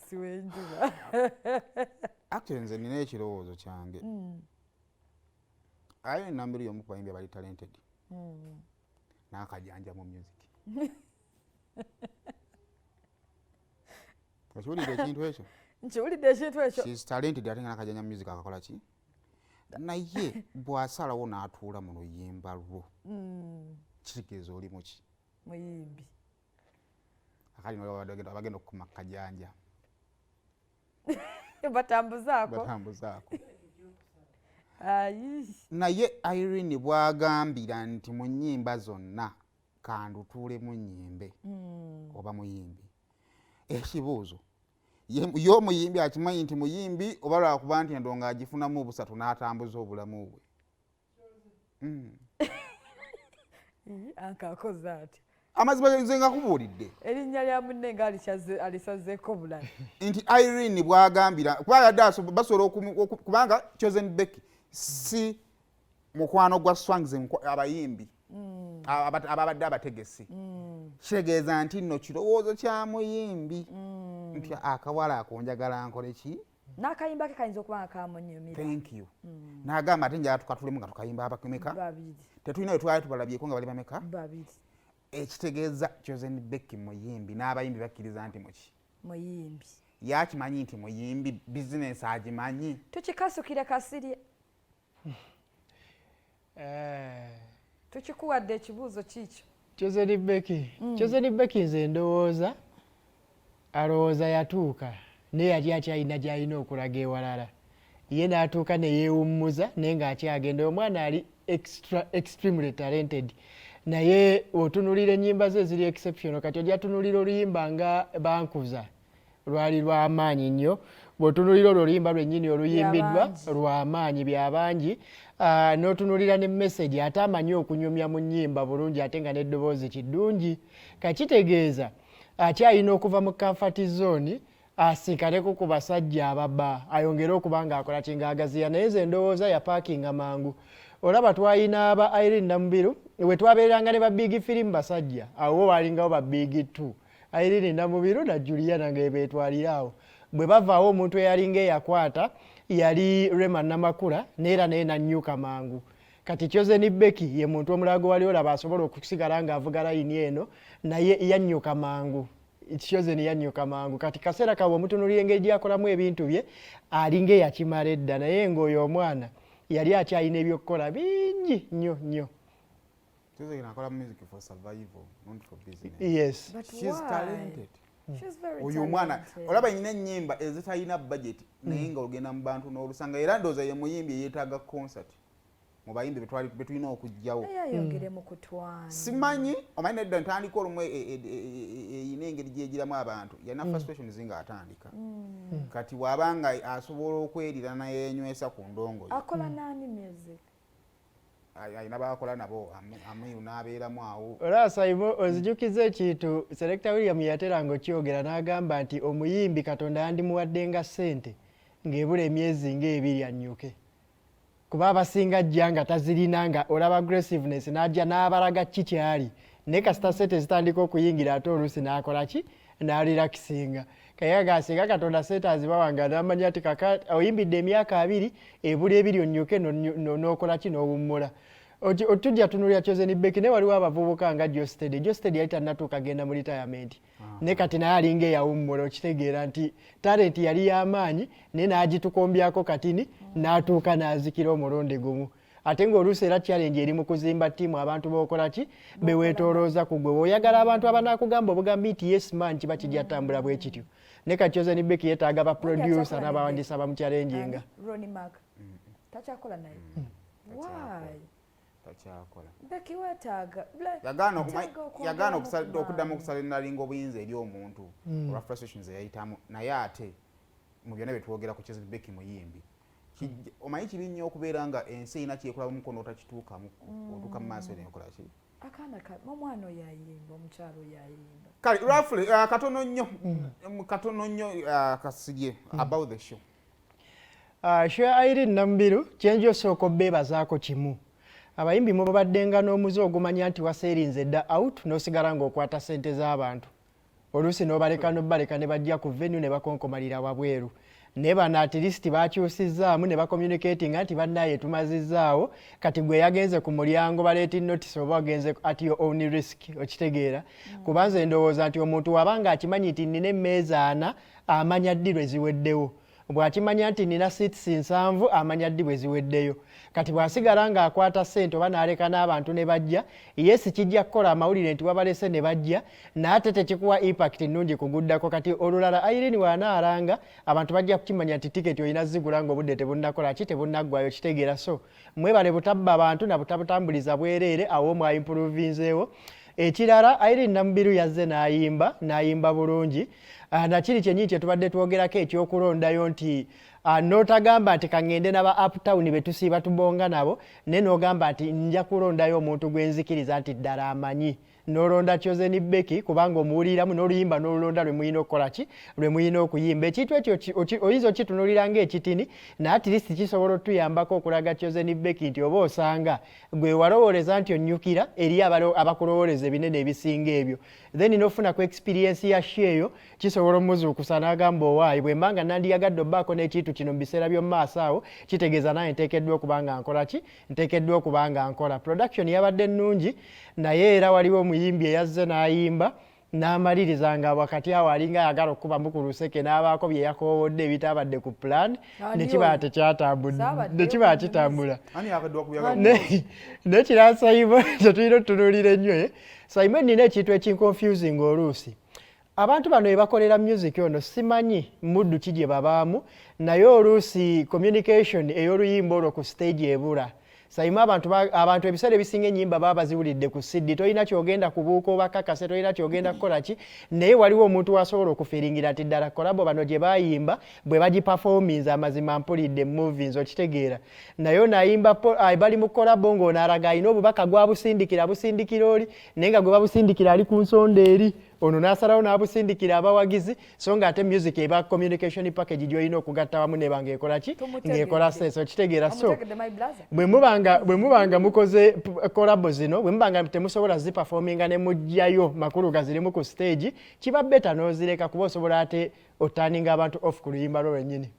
siwenjuba. Actually nze nina ekirowoozo kyange. Ayo Nambiru y'omu ku bayimbi bali talented. N'akajanja mu music. Okiwulidde ekintu ekyo? Nkiwulidde ekintu ekyo. She's talented ate nga n'akajanja mu music akakola ki? Naye bw'asalawo n'atuula mu luyimba lwo. Kitegeeza oli mu ki? Muyimbi. Akali abagenda okukuma kajanja. Batambuzaako. Naye Irene bw'agambira nti mu nnyimba zonna kandutuulemu nnyimbe oba muyimbi. Ekibuuzo yo muyimbi akimanyi nti muyimbi oba lwakuba nti endongo agifunamu obusatu n'atambuza obulamu bwe. Ankakoze ati. Amazima nze ngakubuulidde. Erinnya lya munne nga alisazeeko bulala. Nti Irene bw'agambira kuba yadde basobola kubanga Chosen Becky si mukwano gwa Swangs abayimbi ababadde abategesi. Kitegeeza nti nno kirowoozo kya muyimbi nti akawala akonjagala nkole ki? N'akayimba ke kayinza okuba nga kamunyumira. Thank you. N'agamba ate njala tukatulemu nga tukayimba abameka. Babiri. Tetulina we twali tubalabyeko nga bali bameka. Babiri. Ekitegeeza Chosen Becky muyimbi n'abayimbi bakkiriza nti muki? Muyimbi. Yakimanyi nti muyimbi bizinesi agimanyi. Tukikasukire kasirye. Tukikuwadde ekibuuzo kiikyo. Chosen Becky nze ndowooza alowooza yatuuka naye yali akyalina gy'alina okulaga ewalala. Ye n'atuuka ne yeewummuza naye ng'akyagenda. Omwana ali extremely talented. Naye otunulira ennyimba ze ziri exceptional. Kati ojja tunulira oluyimba nga Bankuza lwali lw'amaanyi nnyo. Bw'otunulira oluyimba lwennyini oluyimbiddwa lw'amaanyi byabangi. N'otunulira ne message ate amanyi okunyumya mu nnyimba bulungi ate nga n'eddoboozi kiddungi. Kakitegeeza akyalina okuva mu comfort zone asiikaleko ku basajja ababba ayongere okuba ng'akola kingaagaziya. Naye nze ndowooza yapaakinga mangu. Olaba twalina aba Irene Nambiru we twabeeranga ne ba big film basajja awo balingawo ba big two. Irene Nambiru na Juliana nga beetwalirawo. Bwe bavaawo omuntu eyalinga eyakwata yali Rema Namakula neera naye nannyuka mangu. Kati Chosen Becky ye muntu omulago wali olaba asobola okusigala ng'avuga layini eno naye yannyuka mangu. Chosen yannyuka mangu. Kati kaseera kawe omutunuulira engeri gy'akolamu ebintu bye alinga eyakimala edda naye ng'oyo omwana yali akyalina ebyokukola bingi nnyo. Chosen akola music for survival, not for business. Yes. But she's why? talented. She's very Oyo mwana talented. olaba nyina ennyimba ezitalina budget naye nga ogenda mu bantu n'olusanga era ndowooza ye muyimbi yeetaaga concert mu bayimbi betulina okujjawo. Yayongere mu kutwana. Simanyi omanyi nedda ntandika olumu eyina engeri gyegiramu abantu yalina frustration zinga atandika. Kati wabanga asobola okwerira naye yenywesa ku ndongo ye. Akola nani music? Ayina bakola nabo Amiru n'abeeramu awo. Olaba Saimo ozijukiza ekintu Selector William yateranga okyogera n'agamba nti omuyimbi Katonda yandimuwaddenga ssente ng'ebula emyezi ng'ebiri annyuke. Kuba abasinga ajja nga tazirina nga olaba aggressiveness n'ajja n'abalaga ki kyali. Naye kasita ssente zitandika okuyingira ate oluusi n'akola ki? N'alirakisinga. Kaya gasinga Katonda ssente azibawanga n'amanya ati kaka oyimbidde emyaka 2 ebula ebiri onnyuke n'okola ki n'owummula. Otujja tunulira Chosen Becky ne waliwo abavubuka nga Jostede yali tannatuuka genda mu retirement. Ne kati naye alinga eyawummula okitegeera nti talent yali y'amaanyi naye n'agitukombyako katini n'atuuka n'azikira omulundi gumu. Ate ng'oluusi era challenge eri mu kuzimba ttiimu abantu b'okola ki beweetoolooza ku gwe. Oyagala abantu abanaakugamba obugambi nti yes man kiba kijja ttambula bwe kityo. Ne kati Chosen Becky yeetaaga ba producer n'abawandiisa bamuchallenginga. Ronnie Mac. Takyakola naye. Why? Takyakola. Becky weetaaga. Yagaana okuddamu okusala ennalinga obuyinza eri omuntu olwa frustrations eyayitamu naye ate mu byonna bye twogera ku Chosen Becky muyimbi. Omanyi kibi nnyo okubeera nga ensi erina kyekola mu mukono otakituukamu otuuka mu maaso n'enkola ki? Akaana omwana oyo ayimba omukyalo oyo ayimba. Kale roughly katono nnyo kasirye about the show. Show Irene Nambiru kyenjo osooka obbeebazaako kimu. Abayimbi mubaddenga n'omuze ogumanya nti waseerinze dda out n'osigala ng'okwata ssente z'abantu. oluusi n'obaleka n'obaleka ne bajja ku venue ne bakonkomalira wabweru ne bano at least bakyusizzaamu ne bacommunicatinga nti bannaye tumazizzaawo kati gwe yagenze ku mulyango baleeta notice oba wagenze at your own risk okitegeera kuba nze ndowooza nti omuntu wabanga akimanyi nti nnina emmeeza 4 amanya ddi lwe ziweddewo bw'akimanya nti nina seats 7 amanya ddi bwe ziweddeyo kati bw'asigala ng'akwata ssente oba n'aleka n'abantu ne bajja yesi kijja kukola amawulire nti wabalese ne bajja n'ate tekikuwa impact nnungi kuguddako kati olulala Irene w'anaalanga abantu bajja kukimanya nti tiketi olina zigula ng'obudde tebunnakola ki tebunnaggwayo kitegeera so mwebale butabba abantu na butabutambuliza bwereere awo mwayimpuruvinzeewo ekirala Irene Namubiru yazze n'ayimba bulungi nakiri kyennyini kye tubadde twogerako ekyokulondayo nti n'otagamba nti kaŋŋende n'aba uptown be tusiiba tubonga nabo naye n'ogamba nti nja kulondayo omuntu gwe nzikiriza nti ddala amanyi n'olonda Chosen Becky kubanga omuwuliramu n'oluyimba n'olulonda lwe muyina okukola ki lwe muyina okuyimba ekintu ekyo oyinza okitunuulira ng'ekitini naye at least kisobola otuyambako okulaga Chosen Becky nti oba osanga gwe walowooleza nti onnyukira eri abakulowooleza ebinene ebisinga ebyo then n'ofuna ku experience ya sheeyo kisobola omuzuukusa n'agamba owaayi bwe mbanga nandiyagadde obbaako n'ekintu kino mu biseera by'omu maaso awo kitegeeza naye nteekeddwa okuba nga nkola ki nteekeddwa okuba nga nkola production yabadde nnungi naye era waliwo omuyimbi eyazze n'ayimba n'amaliriza nga wakati awo alinga ayagala okukubamu ku luseke n'abaako bye yakoowodde ebitabadde ku plan ne kiba kitambula nekira Simon tetulina otunuulira ennyo Simon nina ekintu ekinconfusing oluusi abantu bano ebakolera music ono simanyi muddu ki gye babaamu naye oluusi communication ey'oluyimba olwo ku stage ebula Sayima abantu ebiseera ebisinga ennyimba baba baziwulidde ku CD tolina kyogenda kubuuka oba kakase tolina kyogenda kukola ki naye waliwo omuntu wasobola okufiringira nti ddala kolabo bano gye bayimba bwe bagiperforminze amazima mpulidde movies okitegeera naye nayimba bali mu kolabo ng'onaalaga alina obubaka gwabusindikira busindikira oli naye nga gwe babusindikira ali ku nsonda eri ono n'asalawo n'abusindikira abawagizi so nga ate music eba communication package gy'olina okugatta wamu neba ng'ekola ki ng'ekola sense okitegeera so bwe mubanga mukoze kolabo zino bwe mubanga temusobola ziperforminga ne mujjayo makulu gazirimu ku stage kiba beta n'ozireka kuba osobola ate otaninga abantu off ku luyimba lwo lwennyini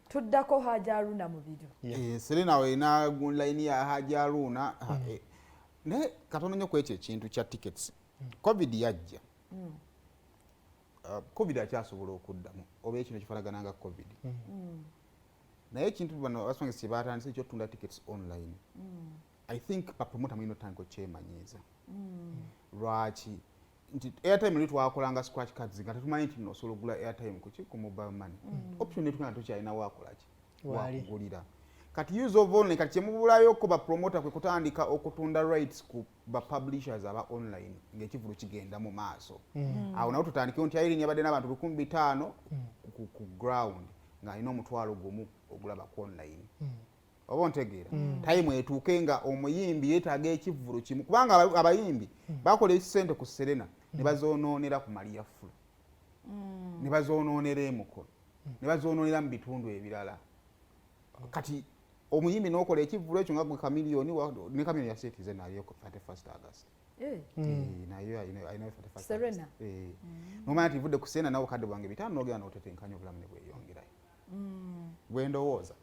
tuddako Haja Haruna Mubiru Serena weina line ya Haja Haruna naye katono nnyo ku ekyo ekintu kya tickets COVID yajja COVID akyasobola okuddamu oba ekino kifalagananga COVID naye ekintu bano abasongesi batandise ekyotunda tickets online I think bapromota mulina otandika okyemanyiiza lwaki nti airtime lwe twakolanga scratch cards nga tetumanyi nti osobola okugula airtime ku mobile money option etukana tokyalina wakolaki wakugulira kati use of online kati kyemubulayo ko bapromota kwe kutandika okutunda rights ku publishers aba online ng'ekivulu kigenda mu maaso awo nawo tutandikewo nti Irene yabadde n'abantu 500 ku ground ng'alina omutwalo gumu ogulaba ku online oba ontegeera time etuuke nga omuyimbi yeetaaga ekivulu kimu kubanga abayimbi bakola ekisente ku Serena ne bazoonoonera ku Maria Fulu ne bazoonoonera emukono ne bazoonoonera mu bitundu ebirala kati omuyimbi n'okola ekivulu ekyo nga gwe Chameleone ne Chameleone yasetize nayo ku 31st August nayo ayina 31st Serena nomanya nti vudde ku Serena nawo kadde bwange bitano n'ogenda n'otetenkanya obulamu ne bweyongerayo bwendowooza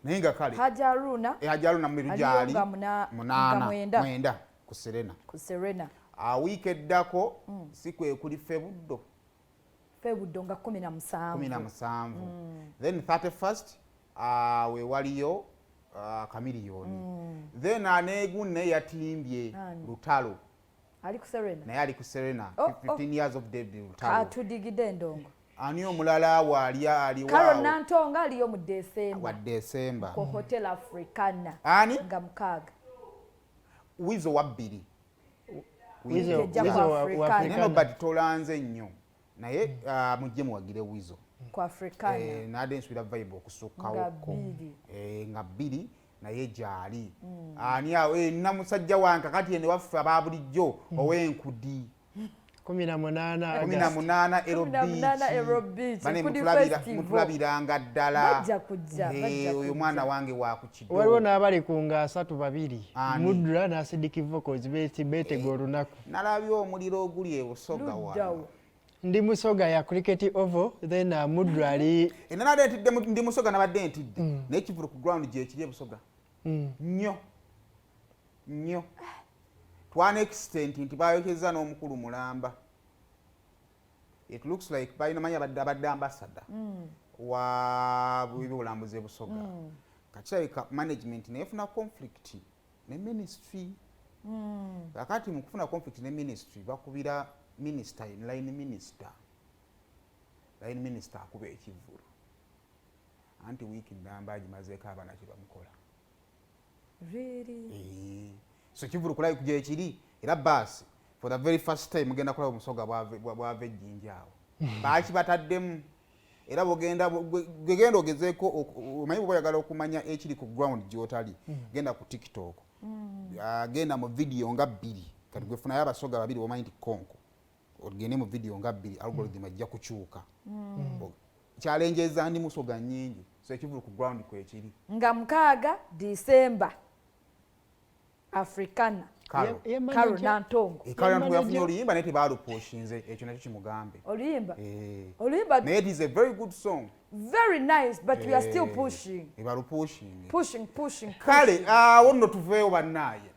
naye nga kale Haja Haruna Mubiru gyali 8 ku Serena week eddako si kwe kuli Febuddo nga 17 then 31st we waliyo Chameleone then aneegunne yatimbye Lutalo ali ku Serena naye ali ku Serena 15 years of David Lutalo atudigide ndongo ani omulala ali Carol Nantonga aliyo mu December ku Hotel Africana ani nga mukaaga Wizo wabbiri Africana but tolanze nnyo naye mujje muwagire Wizo ku Africana nade nsubira vibe okusukkawo nga bbiri naye gyali ani awo namusajja wange kati ene waffe ababulijjo ow'enkudi 18 Ero Beach bane kudi mutulabiranga ddala bajja kujja oyo mwana wange wakukiddo waliwo n'abali ku nga 3-2 Mudra na Sidiki Vocals beetega olunaku nalabye omuliro oguli ebusoga wano ndi musoga ya cricket oval then Mudra ali enanade ntidde ndi musoga nabadde ntidde naye kivulu ku ground gye kiri ebusoga nnyo twana extent nti bayokeza n'omukulu mulamba it looks like balina manyi abadde ambassador wa byobulambuzi ebusoga kakirabika management nefuna conflict ne ministry kakati mu kufuna conflict ne ministry bakubira minister line minister akuba ekivulu anti wiki ndamba agimazeeko abana kye bamukola really so kivulu kulai kujja ekiri era basi for the very first time mugenda kulaba omusoga bwava ejjinja awo baaki bataddemu era bwegenda ogezeeko omanyi bwe oyagala okumanya ekiri ku ground gyotali genda ku TikTok genda mu video nga 2 kati gwefunayo abasoga 2 omanyi nti konko ogende mu video nga 2 algorithm ajja kukyuka challenges ndi musoga nyingi so ekivulu ku ground kwekiri nga 6 December Africana Karo Nantongo Karo Nantongo yafunye oluyimba naye tebalupushinze ekyo nakyo kimugambe oluyimba naye it is a very good song very nice but we are still pushing ebalupushing pushing kale awo nno tuveeyo bannaye